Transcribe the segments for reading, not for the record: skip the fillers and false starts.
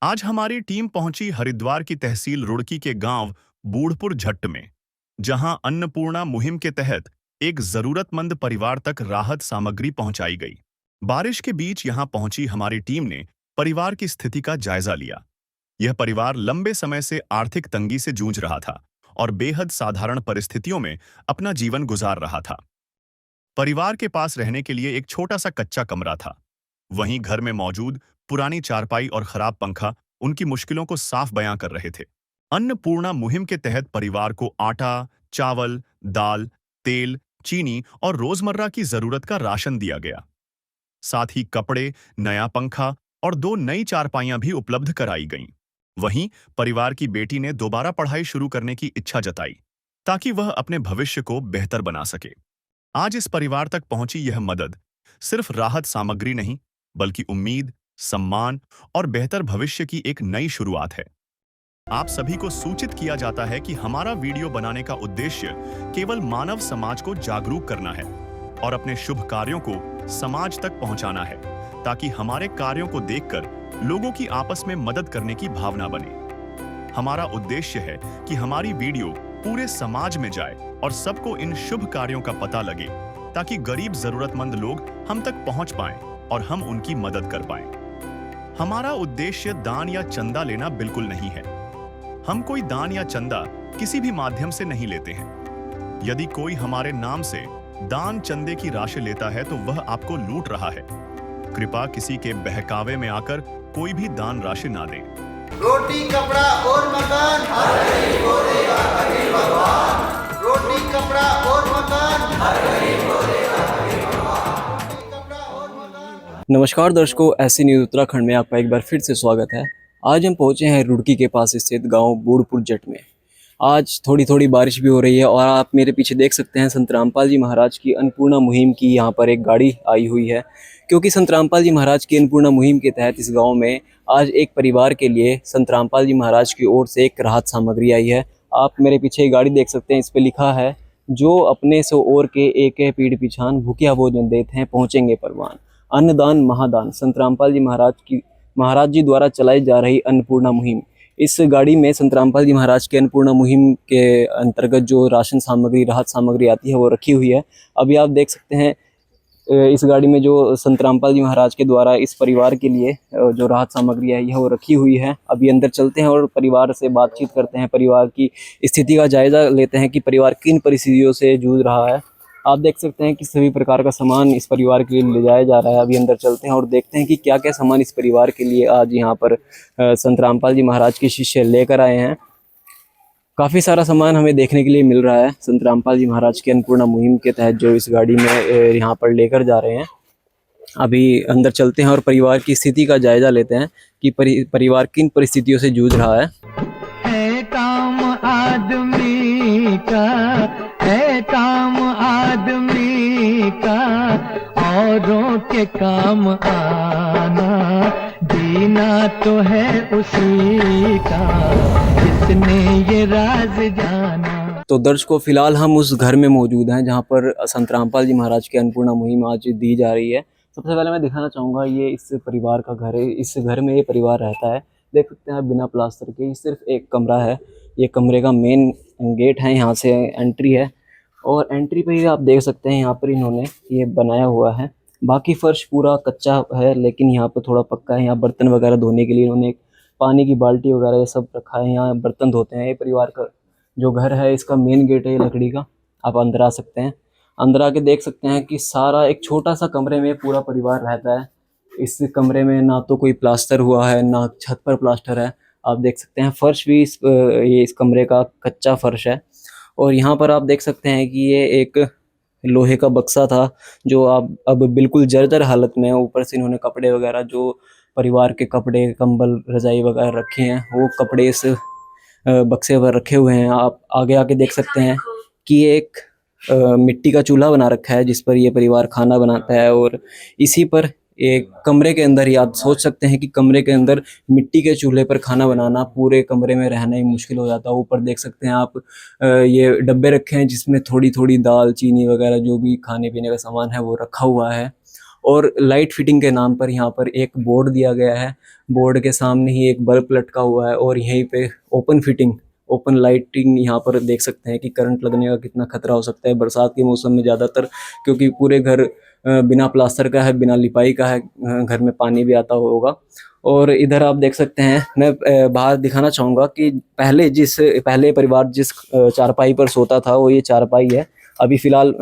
आज हमारी टीम पहुंची हरिद्वार की तहसील रुड़की के गांव बूढ़पुर झट्ट में, जहां अन्नपूर्णा मुहिम के तहत एक जरूरतमंद परिवार तक राहत सामग्री पहुंचाई गई। बारिश के बीच यहां पहुंची हमारी टीम ने परिवार की स्थिति का जायजा लिया। यह परिवार लंबे समय से आर्थिक तंगी से जूझ रहा था और बेहद साधारण परिस्थितियों में अपना जीवन गुजार रहा था। परिवार के पास रहने के लिए एक छोटा सा कच्चा कमरा था। वहीं घर में मौजूद पुरानी चारपाई और खराब पंखा उनकी मुश्किलों को साफ बयां कर रहे थे। अन्नपूर्णा मुहिम के तहत परिवार को आटा, चावल, दाल, तेल, चीनी और रोजमर्रा की जरूरत का राशन दिया गया। साथ ही कपड़े, नया पंखा और 2 नई चारपाइयां भी उपलब्ध कराई गईं। वहीं परिवार की बेटी ने दोबारा पढ़ाई शुरू करने की इच्छा जताई, ताकि वह अपने भविष्य को बेहतर बना सके। आज इस परिवार तक पहुंची यह मदद सिर्फ राहत सामग्री नहीं, बल्कि उम्मीद, सम्मान और बेहतर भविष्य की एक नई शुरुआत है। आप सभी को सूचित किया जाता है कि हमारा वीडियो बनाने का उद्देश्य केवल मानव समाज को जागरूक करना है और अपने शुभ कार्यों को समाज तक पहुंचाना है, ताकि हमारे कार्यों को देखकर लोगों की आपस में मदद करने की भावना बने। हमारा उद्देश्य है कि हमारी वीडियो पूरे समाज में जाए और सबको इन शुभ कार्यों का पता लगे, ताकि गरीब जरूरतमंद लोग हम तक पहुंच पाएं और हम उनकी मदद कर पाएं। हमारा उद्देश्य दान या चंदा लेना बिल्कुल नहीं है। हम कोई दान या चंदा किसी भी माध्यम से नहीं लेते हैं। यदि कोई हमारे नाम से दान चंदे की राशि लेता है तो वह आपको लूट रहा है। कृपया किसी के बहकावे में आकर कोई भी दान राशि ना दें। रोटी कपड़ा और मकान हर गरीब को देगा कबीर भगवान। रोटी कपड़ा और मकान हर गरीब को देगा कबीर भगवान। रोटी कपड़ा और मकान। नमस्कार दर्शकों, ऐसी न्यूज़ उत्तराखंड में आपका एक बार फिर से स्वागत है। आज हम पहुंचे हैं रुड़की के पास स्थित गांव बूढ़पुर जट में। आज थोड़ी थोड़ी बारिश भी हो रही है और आप मेरे पीछे देख सकते हैं संत रामपाल जी महाराज की अन्नपूर्णा मुहिम की यहाँ पर एक गाड़ी आई हुई है, क्योंकि संत रामपाल जी महाराज की अन्नपूर्णा मुहिम के तहत इस गांव में आज एक परिवार के लिए संत रामपाल जी महाराज की ओर से एक राहत सामग्री आई है। आप मेरे पीछे एक गाड़ी देख सकते हैं, इस पर लिखा है, जो अपने सो और के एक है पीढ़ पिछान, भूखिया भोजन देते हैं पहुँचेंगे परवान। अन्नदान महादान संत रामपाल जी महाराज जी द्वारा चलाई जा रही अन्नपूर्णा मुहिम। इस गाड़ी में संत रामपाल जी महाराज के अन्नपूर्णा मुहिम के अंतर्गत जो राशन सामग्री, राहत सामग्री आती है वो रखी हुई है। अभी आप देख सकते हैं इस गाड़ी में जो संत रामपाल जी महाराज के द्वारा इस परिवार के लिए जो राहत सामग्री है वो रखी हुई है। अभी अंदर चलते हैं और परिवार से बातचीत करते हैं, परिवार की स्थिति का जायजा लेते हैं कि परिवार किन परिस्थितियों से जूझ रहा है। आप देख सकते हैं कि सभी प्रकार का सामान इस परिवार के लिए ले जाया जा रहा है। अभी अंदर चलते हैं और देखते हैं कि क्या क्या सामान इस परिवार के लिए आज यहाँ पर संत रामपाल जी महाराज के शिष्य लेकर आए हैं। काफ़ी सारा सामान हमें देखने के लिए मिल रहा है संत रामपाल जी महाराज की अन्नपूर्णा मुहिम के तहत जो इस गाड़ी में यहाँ पर लेकर जा रहे हैं। अभी अंदर चलते हैं और परिवार की स्थिति का जायजा लेते हैं कि परिवार किन परिस्थितियों से जूझ रहा है काम आदमी का, है काम आदमी का, औरों के काम आना, जीना तो है उसी का, जिसने ये राज जाना। तो दर्शकों, फिलहाल हम उस घर में मौजूद हैं जहां पर संत रामपाल जी महाराज की अन्नपूर्णा मुहिम आज दी जा रही है। सबसे पहले मैं दिखाना चाहूँगा, ये इस परिवार का घर है। इस घर में ये परिवार रहता है। देख सकते हैं बिना प्लास्टर के, सिर्फ एक कमरा है। ये कमरे का मेन गेट है, यहाँ से एंट्री है और एंट्री पे ही आप देख सकते हैं यहाँ पर इन्होंने ये बनाया हुआ है। बाकी फर्श पूरा कच्चा है, लेकिन यहाँ पर थोड़ा पक्का है। यहाँ बर्तन वगैरह धोने के लिए इन्होंने एक पानी की बाल्टी वगैरह ये सब रखा है। यहाँ बर्तन धोते हैं। ये परिवार का जो घर है, इसका मेन गेट है लकड़ी का। आप अंदर आ सकते हैं। अंदर आके देख सकते हैं कि सारा एक छोटा सा कमरे में पूरा परिवार रहता है। इस कमरे में ना तो कोई प्लास्टर हुआ है, ना छत पर प्लास्टर है। आप देख सकते हैं फर्श भी इस कमरे का कच्चा फर्श है। और यहाँ पर आप देख सकते हैं कि ये एक लोहे का बक्सा था जो अब बिल्कुल जर्जर हालत में है। ऊपर से इन्होंने कपड़े वगैरह, जो परिवार के कपड़े, कंबल, रजाई वगैरह रखे हैं, वो कपड़े इस बक्से पर रखे हुए हैं। आप आगे आके देख सकते हैं कि एक मिट्टी का चूल्हा बना रखा है जिस पर ये परिवार खाना बनाता है। और इसी पर एक कमरे के अंदर ही आप सोच सकते हैं कि कमरे के अंदर मिट्टी के चूल्हे पर खाना बनाना, पूरे कमरे में रहना ही मुश्किल हो जाता है। ऊपर देख सकते हैं आप ये डब्बे रखे हैं जिसमें थोड़ी थोड़ी दाल, चीनी वगैरह जो भी खाने पीने का सामान है वो रखा हुआ है। और लाइट फिटिंग के नाम पर यहाँ पर एक बोर्ड दिया गया है। बोर्ड के सामने ही एक बल्ब लटका हुआ है और यहीं पे ओपन लाइटिंग यहाँ पर देख सकते हैं कि करंट लगने का कितना खतरा हो सकता है बरसात के मौसम में ज़्यादातर, क्योंकि पूरे घर बिना प्लास्टर का है, बिना लिपाई का है, घर में पानी भी आता होगा। और इधर आप देख सकते हैं, मैं बाहर दिखाना चाहूँगा कि पहले परिवार जिस चारपाई पर सोता था वो ये चारपाई है। अभी फ़िलहाल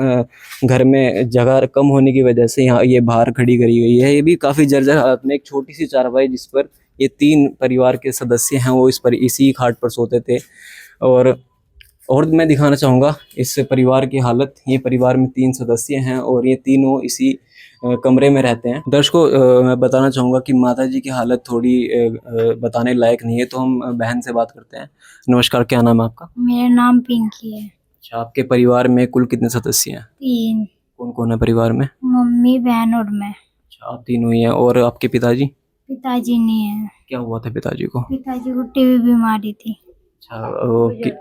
घर में जगह कम होने की वजह से यहाँ ये बाहर खड़ी करी गई है। ये भी काफ़ी जर्जर हालत में एक छोटी सी चारपाई जिस पर ये 3 परिवार के सदस्य हैं वो इसी खाट पर सोते थे। और मैं दिखाना चाहूँगा इस परिवार की हालत। ये परिवार में 3 सदस्य हैं और ये तीनों इसी कमरे में रहते हैं। दर्शकों, मैं बताना चाहूँगा कि माताजी की हालत थोड़ी बताने लायक नहीं है, तो हम बहन से बात करते हैं। नमस्कार, क्या नाम है आपका? मेरा नाम पिंकी है। अच्छा, आपके परिवार में कुल कितने सदस्य हैं? 3। कौन कौन है परिवार में? मम्मी, बहन और मैं। अच्छा, आप तीनों ही हैं। और आपके पिताजी? पिताजी नहीं है। क्या हुआ था पिताजी को? पिताजी को टीबी बीमारी थी। अच्छा,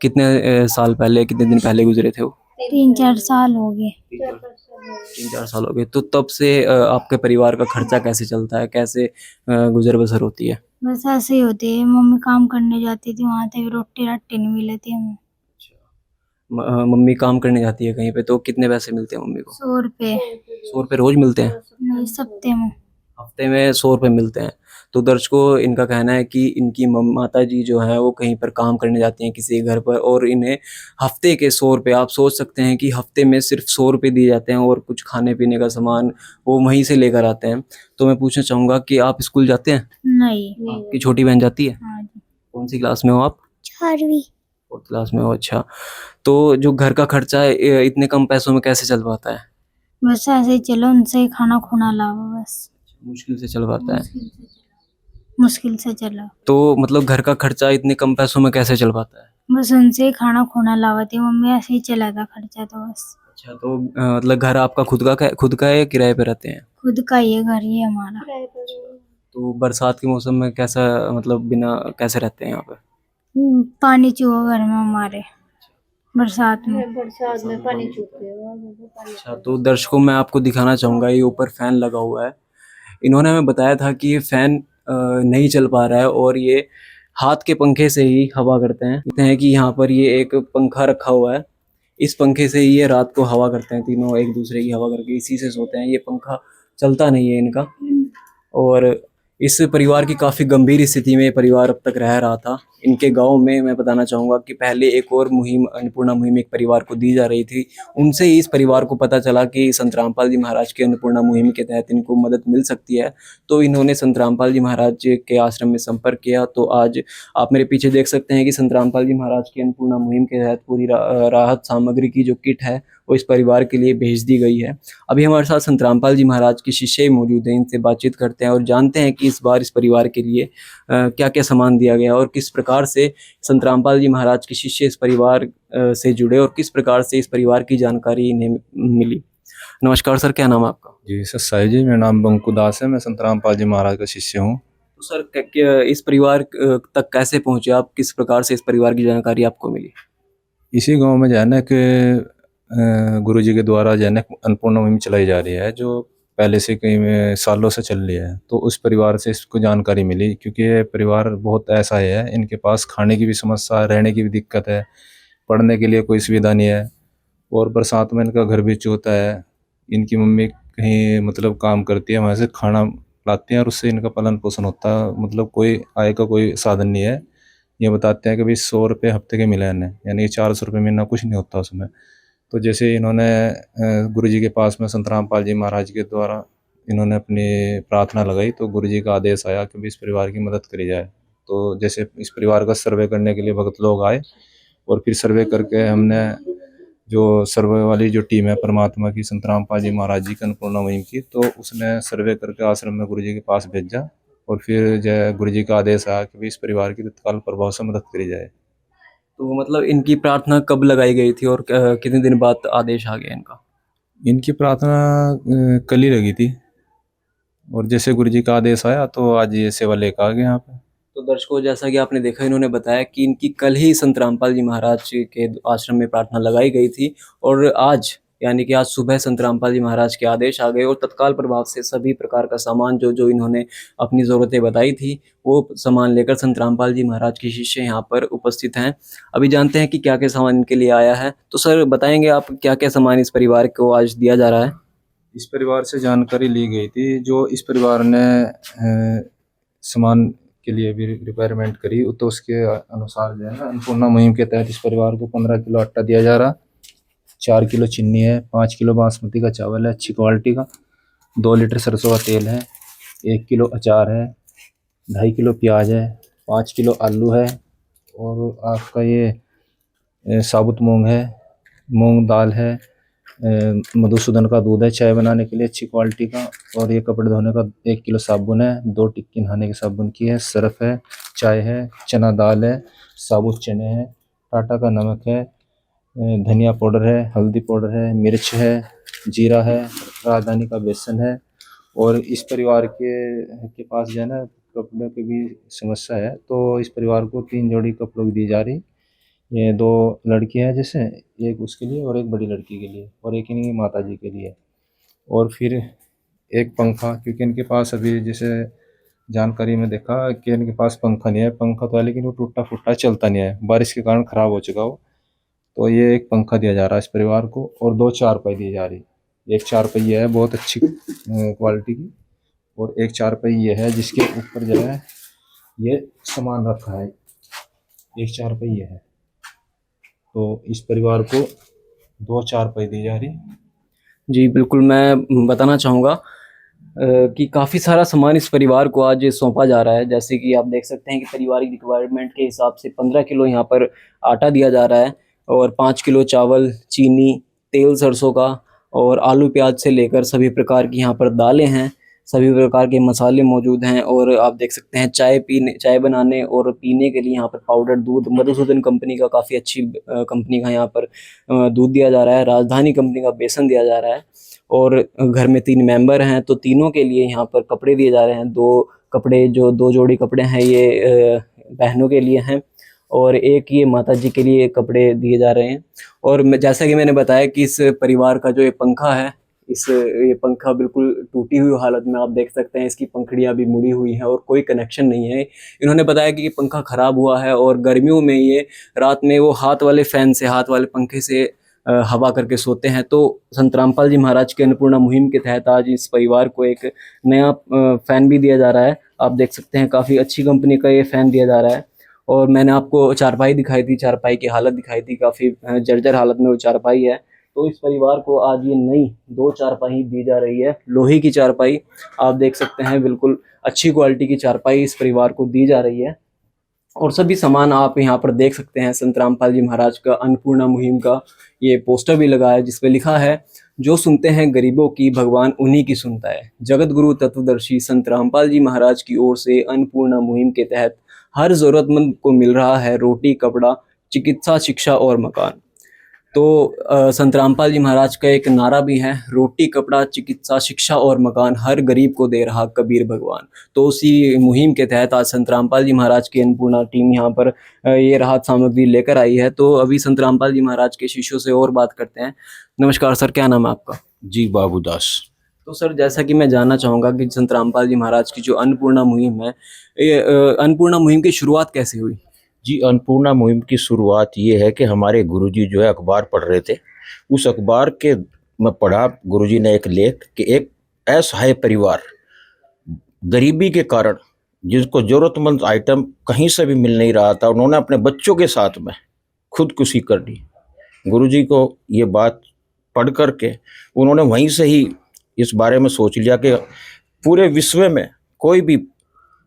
कितने साल पहले, कितने दिन पहले गुजरे थे वो? 3-4 साल हो गए। 3-4 साल हो गए। तो तब से आपके परिवार का खर्चा कैसे चलता है, कैसे गुजर बसर होती है? बस ऐसे ही होती है। मम्मी काम करने जाती थी, वहाँ से रोटी राटी नहीं मिली थी हमें। मम्मी काम करने जाती है कहीं पे, तो कितने पैसे मिलते हैं मम्मी को? 100 रुपये। 100 रुपये रोज मिलते हैं? नहीं, सप्ते में। हफ्ते में 100 रुपये मिलते हैं। तो दर्शकों, इनका कहना है कि इनकी माता जी जो है वो कहीं पर काम करने जाती हैं किसी घर पर, और इन्हें हफ्ते के 100 रुपये, आप सोच सकते हैं कि हफ्ते में सिर्फ 100 रुपये दिए जाते हैं और कुछ खाने पीने का सामान वो वहीं से लेकर आते हैं। तो मैं पूछना चाहूँगा कि आप स्कूल जाते हैं? नहीं। आपकी छोटी बहन जाती है? हाँ जी। कौन सी क्लास में हो आप? 4वीं। 4th क्लास में हो। अच्छा, तो जो घर का खर्चा है इतने कम पैसों में कैसे चल पाता है? बस ऐसे ही चलो, उनसे ही खाना खुना लाओ बस। मुश्किल से चल पाता है। मुश्किल से चलो। तो मतलब घर का खर्चा इतने कम पैसों में कैसे चल पाता है? बस उनसे ही खाना खुना लावाती मम्मी, ऐसे ही चला था खर्चा तो बस। अच्छा, तो मतलब घर आपका खुद का है या किराए पे रहते हैं? खुद का ही है घर, ये हमारा। तो बरसात के मौसम में कैसा, मतलब बिना कैसे रहते हैं यहाँ पे? पानी चूहा घर में हमारे, बरसात में। अच्छा, तो दर्शकों, मैं आपको दिखाना चाहूँगा, ये ऊपर फैन लगा हुआ है। इन्होंने हमें बताया था कि ये फैन नहीं चल पा रहा है और ये हाथ के पंखे से ही हवा करते हैं। कहते हैं कि यहाँ पर ये एक पंखा रखा हुआ है, इस पंखे से ही ये रात को हवा करते हैं, तीनों एक दूसरे की हवा करके इसी से सोते हैं। ये पंखा चलता नहीं है इनका। और इस परिवार की काफ़ी गंभीर स्थिति में ये परिवार अब तक रह रहा था। इनके गांव में मैं बताना चाहूँगा कि पहले एक और मुहिम, अन्नपूर्णा मुहिम एक परिवार को दी जा रही थी। उनसे ही इस परिवार को पता चला कि संत रामपाल जी महाराज की अन्नपूर्णा मुहिम के तहत इनको मदद मिल सकती है। तो इन्होंने संत रामपाल जी महाराज के आश्रम में संपर्क किया। तो आज आप मेरे पीछे देख सकते हैं कि संत रामपाल जी महाराज की अन्नपूर्णा मुहिम के तहत पूरी राहत सामग्री की जो किट है वो इस परिवार के लिए भेज दी गई है। अभी हमारे साथ संत रामपाल जी महाराज के शिष्य मौजूद हैं, इनसे बातचीत करते हैं और जानते हैं कि इस बार इस परिवार के लिए क्या क्या सामान दिया गया और किस प्रकार से संत रामपाल जी महाराज के शिष्य इस परिवार से जुड़े और किस प्रकार से इस परिवार की जानकारी इन्हें मिली। नमस्कार सर, क्या नाम है आपका? जी सर, साई जी, मेरा नाम बंकू दास है। मैं संत रामपाल जी महाराज का शिष्य हूँ। तो सर, इस परिवार तक कैसे पहुँचे आप? किस प्रकार से इस परिवार की जानकारी आपको मिली? इसी गांव में जो है ना कि गुरु जी के द्वारा जो है ना अन्नपूर्णा मुहिम चलाई जा रही है, जो पहले से कई सालों से चल रही है। तो उस परिवार से इसको जानकारी मिली, क्योंकि ये परिवार बहुत ऐसा है, इनके पास खाने की भी समस्या, रहने की भी दिक्कत है, पढ़ने के लिए कोई सुविधा नहीं है, और बरसात में इनका घर भी चूहता है। इनकी मम्मी कहीं मतलब काम करती है, वहाँ से खाना लाती हैं और उससे इनका पालन पोषण होता है। मतलब कोई आय का कोई साधन नहीं है। ये बताते हैं कि भाई 100 रुपये हफ्ते के मिले हैं, यानी 400 रुपये महीना कुछ नहीं होता उसमें। तो जैसे इन्होंने गुरु जी के पास में संत रामपाल जी महाराज के द्वारा इन्होंने अपनी प्रार्थना लगाई, तो गुरु जी का आदेश आया कि इस परिवार की मदद करी जाए। तो जैसे इस परिवार का सर्वे करने के लिए भगत लोग आए, और फिर सर्वे करके हमने जो सर्वे वाली जो टीम है परमात्मा की, संत रामपाल जी महाराज जी की अन्नपूर्णा मुहिम की, तो उसने सर्वे करके आश्रम में गुरु जी के पास भेजा, और फिर जय गुरु जी का आदेश आया कि इस परिवार की तत्काल प्रभाव से मदद करी जाए। तो मतलब इनकी प्रार्थना कब लगाई गई थी और कितने दिन बाद आदेश आ गया इनका? इनकी प्रार्थना कल ही लगी थी, और जैसे गुरु जी का आदेश आया तो आज ये सेवा लेकर आ गए यहाँ पे। तो दर्शकों, जैसा कि आपने देखा, इन्होंने बताया कि इनकी कल ही संत रामपाल जी महाराज के आश्रम में प्रार्थना लगाई गई थी और आज यानी कि आज सुबह संत रामपाल जी महाराज के आदेश आ गए और तत्काल प्रभाव से सभी प्रकार का सामान जो जो इन्होंने अपनी ज़रूरतें बताई थी वो सामान लेकर संत रामपाल जी महाराज के शिष्य यहाँ पर उपस्थित हैं। अभी जानते हैं कि क्या क्या सामान इनके लिए आया है। तो सर बताएंगे आप क्या क्या सामान इस परिवार को आज दिया जा रहा है? इस परिवार से जानकारी ली गई थी, जो इस परिवार ने सामान के लिए भी रिक्वायरमेंट करी, तो उसके अनुसार जो है ना अन्नपूर्णा मुहिम के तहत इस परिवार को 15 किलो आटा दिया जा रहा, 4 किलो चीनी है, 5 किलो बासमती का चावल है अच्छी क्वालिटी का, 2 लीटर सरसों का तेल है, 1 किलो अचार है, 2.5 किलो प्याज है, 5 किलो आलू है, और आपका ये साबुत मूंग है, मूंग दाल है, मधुसूदन का दूध है चाय बनाने के लिए अच्छी क्वालिटी का, और ये कपड़े धोने का 1 किलो साबुन है, 2 टिक्की नहाने के साबुन की है, सरफ है, चाय है, चना दाल है, साबुत चने हैं, टाटा का नमक है, धनिया पाउडर है, हल्दी पाउडर है, मिर्च है, जीरा है, राजधानी का बेसन है। और इस परिवार के पास जो है ना कपड़े की भी समस्या है, तो इस परिवार को 3 जोड़ी कपड़ों की दी जा रही। ये 2 लड़की हैं, जैसे एक उसके लिए और एक बड़ी लड़की के लिए, और एक इनकी माता जी के लिए, और फिर एक पंखा, क्योंकि इनके पास अभी जैसे जानकारी में देखा कि इनके पास पंखा नहीं है, पंखा तो है लेकिन वो टूटा फूटा चलता नहीं है, बारिश के कारण ख़राब हो चुका हो, तो ये एक पंखा दिया जा रहा है इस परिवार को, और 2 चारपाई दी जा रही। एक चारपाई है बहुत अच्छी क्वालिटी की, और एक चारपाई ये है जिसके ऊपर जो है ये सामान रखा है, एक चारपाई ये है, तो इस परिवार को 2 चारपाई दी जा रही। जी बिल्कुल, मैं बताना चाहूँगा कि काफ़ी सारा सामान इस परिवार को आज सौंपा जा रहा है। जैसे कि आप देख सकते हैं कि पारिवारिक रिक्वायरमेंट के हिसाब से 15 किलो यहाँ पर आटा दिया जा रहा है, और 5 किलो चावल, चीनी, तेल सरसों का, और आलू प्याज से लेकर सभी प्रकार की यहाँ पर दालें हैं, सभी प्रकार के मसाले मौजूद हैं, और आप देख सकते हैं चाय बनाने और पीने के लिए यहाँ पर पाउडर दूध, मधुसूदन कंपनी का काफ़ी अच्छी कंपनी का यहाँ पर दूध दिया जा रहा है, राजधानी कंपनी का बेसन दिया जा रहा है, और घर में 3 मेंबर हैं तो तीनों के लिए यहाँ पर कपड़े दिए जा रहे हैं। 2 जोड़ी कपड़े हैं ये बहनों के लिए हैं, और एक ये माता जी के लिए कपड़े दिए जा रहे हैं। और जैसा कि मैंने बताया कि इस परिवार का जो ये पंखा है, ये पंखा बिल्कुल टूटी हुई हालत में, आप देख सकते हैं इसकी पंखड़ियाँ भी मुड़ी हुई हैं और कोई कनेक्शन नहीं है। इन्होंने बताया कि ये पंखा ख़राब हुआ है और गर्मियों में ये रात में वो हाथ वाले पंखे से हवा करके सोते हैं। तो संत रामपाल जी महाराज के अन्नपूर्णा मुहिम के तहत आज इस परिवार को एक नया फ़ैन भी दिया जा रहा है। आप देख सकते हैं काफ़ी अच्छी कंपनी का ये फ़ैन दिया जा रहा है। और मैंने आपको चारपाई दिखाई थी, चारपाई की हालत दिखाई थी, काफ़ी जर्जर हालत में वो चारपाई है। तो इस परिवार को आज ये नई 2 चारपाई दी जा रही है, लोहे की चारपाई, आप देख सकते हैं बिल्कुल अच्छी क्वालिटी की चारपाई इस परिवार को दी जा रही है। और सभी सामान आप यहाँ पर देख सकते हैं। संत रामपाल जी महाराज का अन्नपूर्णा मुहिम का ये पोस्टर भी लगा है जिस पे लिखा है, जो सुनते हैं गरीबों की भगवान उन्हीं की सुनता है। जगत गुरु तत्वदर्शी संत रामपाल जी महाराज की ओर से अन्नपूर्णा मुहिम के तहत हर जरूरतमंद को मिल रहा है रोटी, कपड़ा, चिकित्सा, शिक्षा और मकान। तो संत रामपाल जी महाराज का एक नारा भी है, रोटी, कपड़ा, चिकित्सा, शिक्षा और मकान हर गरीब को दे रहा कबीर भगवान। तो उसी मुहिम के तहत आज संत रामपाल जी महाराज की अन्नपूर्णा टीम यहाँ पर ये राहत सामग्री लेकर आई है। तो अभी संत रामपाल जी महाराज के शिष्यों से और बात करते हैं। नमस्कार सर, क्या नाम है आपका? जी बाबूदास। तो सर जैसा कि मैं जानना चाहूँगा कि संत रामपाल जी महाराज की जो अन्नपूर्णा मुहिम है, ये अन्नपूर्णा मुहिम की शुरुआत कैसे हुई? जी, अन्नपूर्णा मुहिम की शुरुआत ये है कि हमारे गुरुजी जो है अखबार पढ़ रहे थे। उस अखबार के में पढ़ा गुरुजी ने एक लेख कि एक असहाय परिवार गरीबी के कारण जिसको ज़रूरतमंद आइटम कहीं से भी मिल नहीं रहा था, उन्होंने अपने बच्चों के साथ में खुदकुशी कर ली। गुरुजी को ये बात पढ़ कर के उन्होंने वहीं से ही इस बारे में सोच लिया कि पूरे विश्व में कोई भी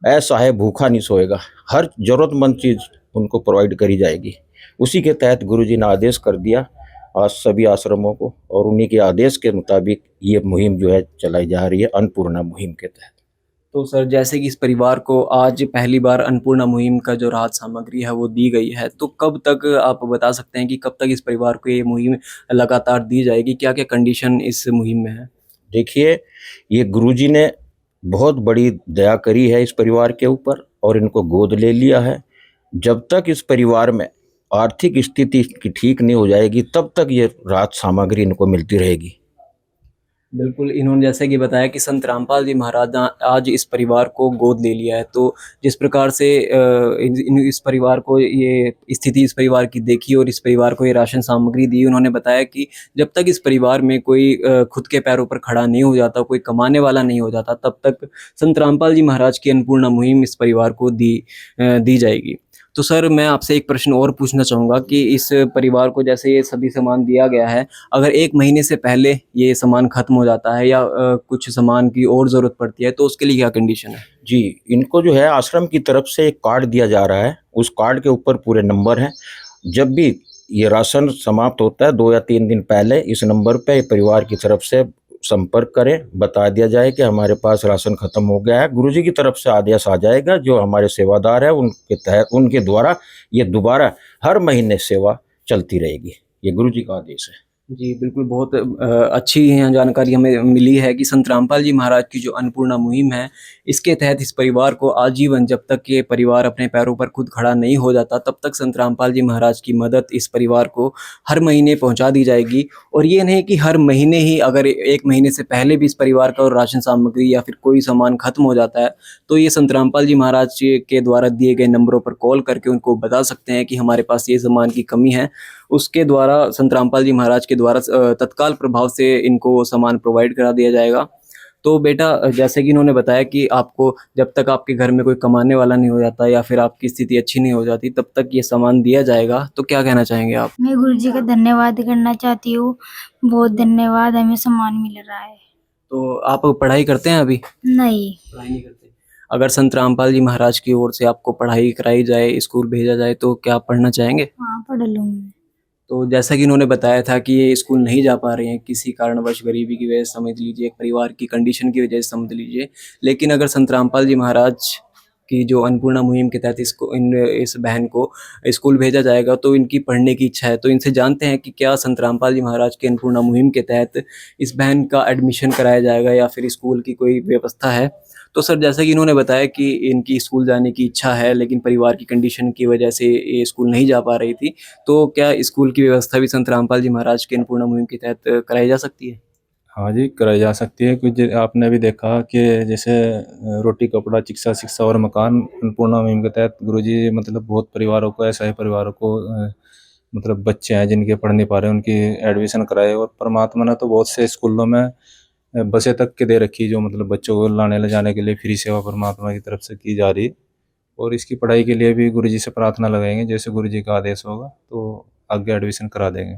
असहाय भूखा नहीं सोएगा, हर ज़रूरतमंद चीज़ उनको प्रोवाइड करी जाएगी। उसी के तहत गुरुजी ने आदेश कर दिया आज सभी आश्रमों को, और उन्हीं के आदेश के मुताबिक ये मुहिम जो है चलाई जा रही है अन्नपूर्णा मुहिम के तहत। तो सर जैसे कि इस परिवार को आज पहली बार अन्नपूर्णा मुहिम का जो राहत सामग्री है वो दी गई है, तो कब तक आप बता सकते हैं कि कब तक इस परिवार को ये मुहिम लगातार दी जाएगी? क्या क्या कंडीशन इस मुहिम में है? देखिए, ये गुरुजी ने बहुत बड़ी दया करी है इस परिवार के ऊपर और इनको गोद ले लिया है। जब तक इस परिवार में आर्थिक स्थिति की ठीक नहीं हो जाएगी तब तक ये राहत सामग्री इनको मिलती रहेगी। बिल्कुल, इन्होंने जैसे कि बताया कि संत रामपाल जी महाराज आज इस परिवार को गोद ले लिया है। तो जिस प्रकार से इस परिवार को ये स्थिति इस परिवार की देखी और इस परिवार को ये राशन सामग्री दी, उन्होंने बताया कि जब तक इस परिवार में कोई खुद के पैरों पर खड़ा नहीं हो जाता, कोई कमाने वाला नहीं हो जाता, तब तक संत रामपाल जी महाराज की अन्नपूर्णा मुहिम इस परिवार को दी जाएगी। तो सर, मैं आपसे एक प्रश्न और पूछना चाहूँगा कि इस परिवार को जैसे ये सभी सामान दिया गया है, अगर 1 महीने से पहले ये सामान खत्म हो जाता है या कुछ सामान की और ज़रूरत पड़ती है, तो उसके लिए क्या कंडीशन है? जी, इनको जो है आश्रम की तरफ से एक कार्ड दिया जा रहा है, उस कार्ड के ऊपर पूरे नंबर हैं। जब भी ये राशन समाप्त होता है 2 या 3 दिन पहले इस नंबर पे परिवार की तरफ से संपर्क करें, बता दिया जाए कि हमारे पास राशन खत्म हो गया है। गुरुजी की तरफ से आदेश आ जाएगा, जो हमारे सेवादार है उनके तहत उनके द्वारा ये दोबारा हर महीने सेवा चलती रहेगी। ये गुरुजी का आदेश है। जी, बिल्कुल, बहुत अच्छी यहाँ जानकारी हमें मिली है कि संत रामपाल जी महाराज की जो अन्नपूर्णा मुहिम है, इसके तहत इस परिवार को आजीवन, जब तक ये परिवार अपने पैरों पर खुद खड़ा नहीं हो जाता, तब तक संत रामपाल जी महाराज की मदद इस परिवार को हर महीने पहुंचा दी जाएगी। और ये नहीं कि हर महीने ही, अगर 1 महीने से पहले भी इस परिवार का राशन सामग्री या फिर कोई सामान खत्म हो जाता है, तो ये संत रामपाल जी महाराज के द्वारा दिए गए नंबरों पर कॉल करके उनको बता सकते हैं कि हमारे पास ये सामान की कमी है। उसके द्वारा संत रामपाल जी महाराज के द्वारा तत्काल प्रभाव से इनको सामान प्रोवाइड करा दिया जाएगा। तो बेटा, जैसे कि इन्होंने बताया कि आपको जब तक आपके घर में कोई कमाने वाला नहीं हो जाता या फिर आपकी स्थिति अच्छी नहीं हो जाती, तब तक ये सामान दिया जाएगा। तो क्या कहना चाहेंगे आप? मैं गुरुजी का धन्यवाद करना चाहती हूँ। बहुत धन्यवाद, हमें सामान मिल रहा है। तो आप पढ़ाई करते हैं अभी? नहीं, पढ़ाई नहीं करते। अगर संत रामपाल जी महाराज की ओर से आपको पढ़ाई कराई जाए, स्कूल भेजा जाए, तो क्या आप पढ़ना चाहेंगे? हाँ, पढ़ लूँगी। तो जैसा कि उन्होंने बताया था कि ये स्कूल नहीं जा पा रहे हैं किसी कारणवश, गरीबी की वजह से समझ लीजिए, एक परिवार की कंडीशन की वजह से समझ लीजिए। लेकिन अगर संत रामपाल जी महाराज की जो अन्नपूर्णा मुहिम के तहत इस बहन को स्कूल भेजा जाएगा, तो इनकी पढ़ने की इच्छा है। तो इनसे जानते हैं कि क्या संत रामपाल जी महाराज की अन्नपूर्णा मुहिम के तहत इस बहन का एडमिशन कराया जाएगा या फिर स्कूल की कोई व्यवस्था है। तो सर, जैसा कि इन्होंने बताया कि इनकी स्कूल जाने की इच्छा है, लेकिन परिवार की कंडीशन की वजह से ये स्कूल नहीं जा पा रही थी, तो क्या स्कूल की व्यवस्था भी संत रामपाल जी महाराज के अन्नपूर्णा मुहिम के तहत कराई जा सकती है? हाँ जी, कराई जा सकती है। कुछ आपने भी देखा कि जैसे रोटी कपड़ा शिक्षा शिक्षा और मकान अन्नपूर्णा मुहिम के तहत गुरुजी मतलब बहुत परिवारों को, ऐसे परिवारों को मतलब बच्चे हैं जिनके पढ़ नहीं पा रहे, उनकी एडमिशन कराए। और परमात्मा ने तो बहुत से स्कूलों में बसें तक के दे रखी, जो मतलब बच्चों को लाने ले जाने के लिए फ्री सेवा परमात्मा की तरफ से की जा रही। और इसकी पढ़ाई के लिए भी गुरुजी से प्रार्थना लगाएंगे, जैसे गुरुजी का आदेश होगा तो आगे एडमिशन करा देंगे।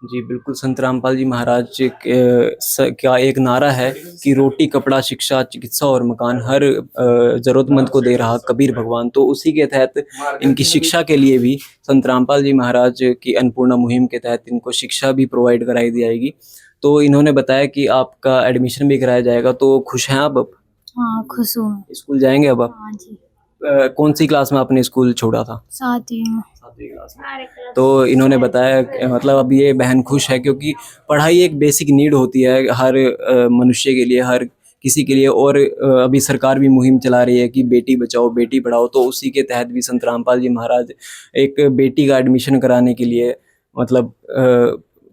जी, बिल्कुल, संत रामपाल जी महाराज का एक नारा है कि रोटी कपड़ा शिक्षा चिकित्सा और मकान हर ज़रूरतमंद को दे रहा कबीर भगवान। तो उसी के तहत इनकी शिक्षा के लिए भी संत रामपाल जी महाराज की अन्नपूर्णा मुहिम के तहत इनको शिक्षा भी प्रोवाइड कराई दी जाएगी। तो इन्होंने बताया कि आपका एडमिशन भी कराया जाएगा। तो खुश हैं आप अब? हाँ, खुश हूँ मैं। स्कूल जाएंगे अब आप? हाँ जी, कौन सी क्लास में आपने स्कूल छोड़ा था? 7वीं में। 7वीं क्लास में। तो इन्होंने बताया कि मतलब अब ये बहन खुश है, क्योंकि पढ़ाई एक बेसिक नीड होती है हर मनुष्य के लिए, हर किसी के लिए। और अभी सरकार भी मुहिम चला रही है कि बेटी बचाओ बेटी पढ़ाओ। तो उसी के तहत भी संत रामपाल जी महाराज एक बेटी का एडमिशन कराने के लिए मतलब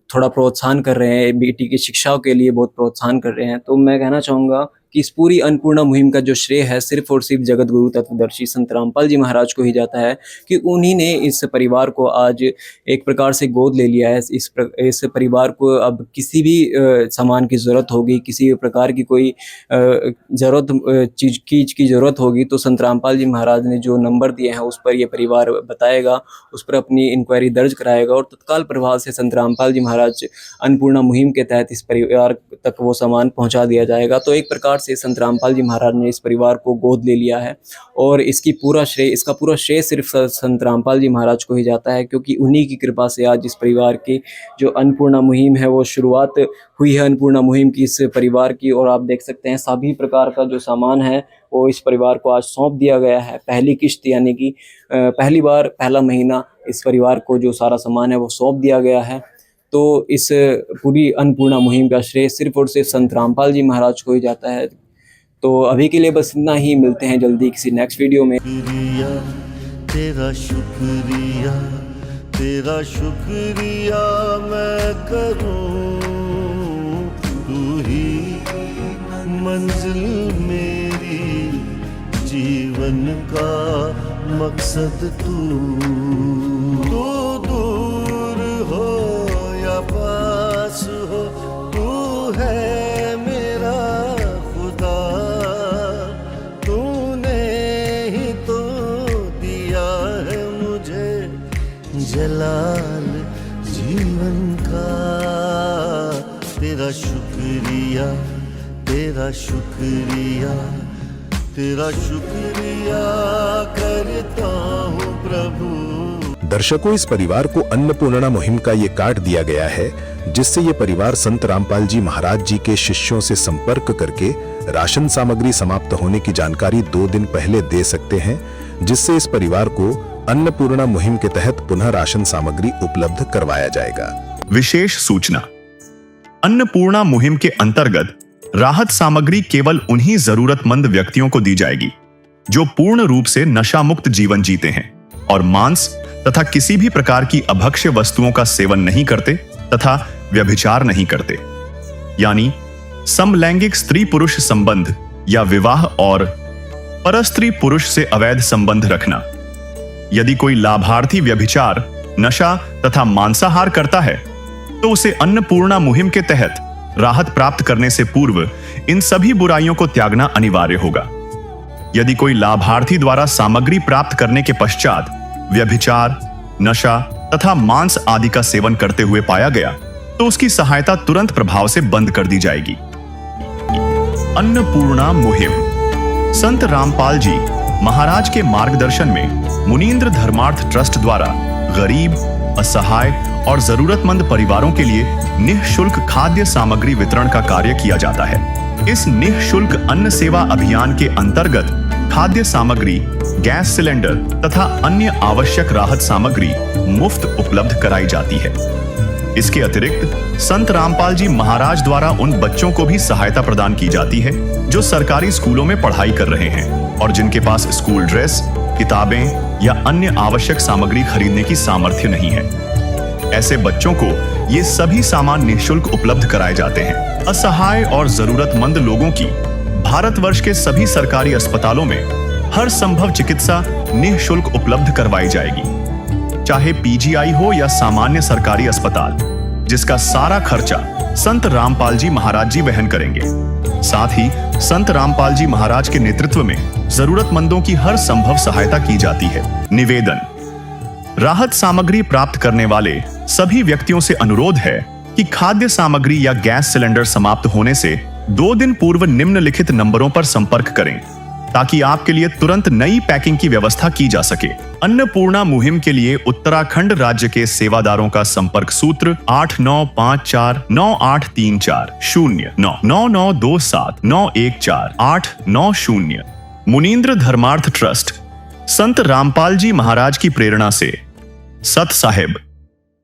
थोड़ा प्रोत्साहन कर रहे हैं, बेटी की शिक्षाओं के लिए बहुत प्रोत्साहन कर रहे हैं। तो मैं कहना चाहूँगा कि इस पूरी अन्नपूर्णा मुहिम का जो श्रेय है सिर्फ और सिर्फ जगत गुरु तत्वदर्शी संत रामपाल जी महाराज को ही जाता है, कि उन्हीं ने इस परिवार को आज एक प्रकार से गोद ले लिया है। इस परिवार को अब किसी भी सामान की ज़रूरत होगी, किसी भी प्रकार की कोई चीज़ की ज़रूरत होगी, तो संत रामपाल जी महाराज ने जो नंबर दिए हैं उस पर ये परिवार बताएगा, उस पर अपनी इंक्वायरी दर्ज कराएगा और तत्काल प्रभाव से संत रामपाल जी महाराज अन्नपूर्णा मुहिम के तहत इस परिवार तक वो सामान पहुंचा दिया जाएगा। तो एक प्रकार से संत रामपाल जी महाराज ने इस परिवार को गोद ले लिया है और इसका पूरा श्रेय सिर्फ संत रामपाल जी महाराज को ही जाता है, क्योंकि उन्हीं की कृपा से आज इस परिवार की जो अन्नपूर्णा मुहिम है वो शुरुआत हुई है अन्नपूर्णा मुहिम की इस परिवार की। और आप देख सकते हैं सभी प्रकार का जो सामान है वो इस परिवार को आज सौंप दिया गया है। पहली किश्त यानी कि पहली बार पहला महीना इस परिवार को जो सारा सामान है वो सौंप दिया गया है। तो इस पूरी अन्नपूर्णा मुहिम का श्रेय सिर्फ और सिर्फ संत रामपाल जी महाराज को ही जाता है। तो अभी के लिए बस इतना ही, मिलते हैं जल्दी किसी नेक्स्ट वीडियो में। तेरा शुक्रिया तेरा शुक्रिया मैं करूं, तू ही मंजिल मेरी, जीवन का मकसद तू दूर हो या पास हो, तू है मेरा खुदा, तूने ही तो दिया है मुझे जलाल जीवन का। तेरा शुक्रिया, तेरा शुक्रिया, तेरा शुक्रिया करता हूँ प्रभु। दर्शकों, इस परिवार को अन्नपूर्णा मुहिम का ये कार्ड दिया गया है, जिससे ये परिवार संत रामपाल जी महाराज जी के शिष्यों से संपर्क करके राशन सामग्री समाप्त होने की जानकारी 2 दिन पहले दे सकते हैं, जिससे इस परिवार को अन्नपूर्णा मुहिम के तहत पुनः राशन सामग्री उपलब्ध करवाया जाएगा। विशेष सूचना, अन्नपूर्णा मुहिम के अंतर्गत राहत सामग्री केवल उन्हीं जरूरतमंद व्यक्तियों को दी जाएगी जो पूर्ण रूप से नशा मुक्त जीवन जीते हैं और मांस तथा किसी भी प्रकार की अभक्ष्य वस्तुओं का सेवन नहीं करते तथा व्यभिचार नहीं करते, यानी समलैंगिक स्त्री पुरुष संबंध या विवाह और परस्त्री पुरुष से अवैध संबंध रखना। यदि कोई लाभार्थी व्यभिचार, नशा तथा मांसाहार करता है तो उसे अन्नपूर्णा मुहिम के तहत राहत प्राप्त करने से पूर्व इन सभी बुराइयों को त्यागना अनिवार्य होगा। यदि कोई लाभार्थी द्वारा सामग्री प्राप्त करने के पश्चात व्यभिचार, नशा तथा मांस आदि का सेवन करते हुए पाया गया तो उसकी सहायता तुरंत प्रभाव से बंद कर दी जाएगी। अन्नपूर्णा मुहिम संत रामपाल जी महाराज के मार्गदर्शन में मुनींद्र धर्मार्थ ट्रस्ट द्वारा गरीब, असहाय और जरूरतमंद परिवारों के लिए निःशुल्क खाद्य सामग्री वितरण का कार्य किया जाता है। इस निःशुल्क अन्न सेवा अभियान के अंतर्गत खाद्य सामग्री, गैस सिलेंडर तथा अन्य आवश्यक राहत सामग्री मुफ्त उपलब्ध कराई जाती है। इसके अतिरिक्त संत रामपाल जी महाराज द्वारा उन बच्चों को भी सहायता प्रदान की जाती है जो सरकारी स्कूलों में पढ़ाई कर रहे हैं और जिनके पास स्कूल ड्रेस, किताबें या अन्य आवश्यक सामग्री खरीदने की सामर्थ्य नहीं है। ऐसे बच्चों को ये सभी सामान निःशुल्क उपलब्ध कराए जाते हैं। असहाय और जरूरतमंद लोगों की भारतवर्ष के सभी सरकारी अस्पतालों में हर संभव चिकित्सा निःशुल्क उपलब्ध करवाई जाएगी, चाहे पीजीआई हो या सामान्य सरकारी अस्पताल, जिसका सारा खर्चा संत रामपाल जी महाराज जी वहन करेंगे। साथ ही संत रामपाल जी महाराज के नेतृत्व में जरूरतमंदों की हर संभव सहायता की जाती है। निवेदन, राहत सामग्री प्राप्त करने वाले सभी व्यक्तियों से अनुरोध है कि खाद्य सामग्री या गैस सिलेंडर समाप्त होने से 2 दिन पूर्व निम्नलिखित नंबरों पर संपर्क करें ताकि आपके लिए तुरंत नई पैकिंग की व्यवस्था की जा सके। अन्नपूर्णा मुहिम के लिए उत्तराखंड राज्य के सेवादारों का संपर्क सूत्र 89549834 09927914890। मुनींद्र धर्मार्थ ट्रस्ट संत रामपाल जी महाराज की प्रेरणा से सत साहिब